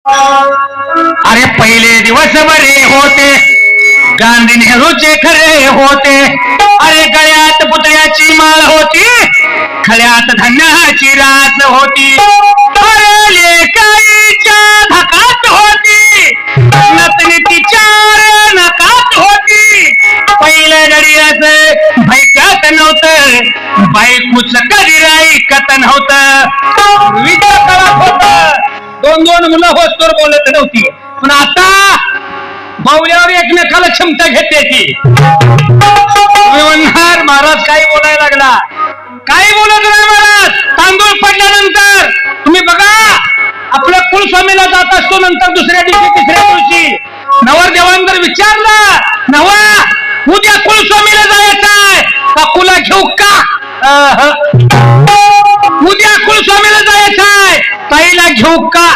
अरे पहिले दिवस बरे होते, गांधी नेहरूचे खरे होते. अरे गळ्यात पुतळ्याची माळ होती, खळ्यात धान्याची रास होती. अरे लेकाईच्या धकात होती, नतनीची चार नकात होती. पहिल्या गडियाच भैक्यात नव्हतं, बायकूच कधी ऐकत नव्हतं. विचार करत होत, दोन दोन मुलं होत तर बोलत नव्हती. पण आता बावल्यावर एकमेकाला क्षमता घेते ती. म्हणणार महाराज काही बोलायला लागला, काही बोलत नाही महाराज. तांदूळ पडल्यानंतर तुम्ही बघा, आपल्या कुलस्वामीला जात असतो. नंतर दुसऱ्या दिवशी तिसऱ्या दिवशी नवरदेवांना जर विचारलं, नवा उद्या कुलस्वामीला जायचंय का कुला घेऊ का, उद्या कुलस्वामीला जायचंय ताईला घेऊ का,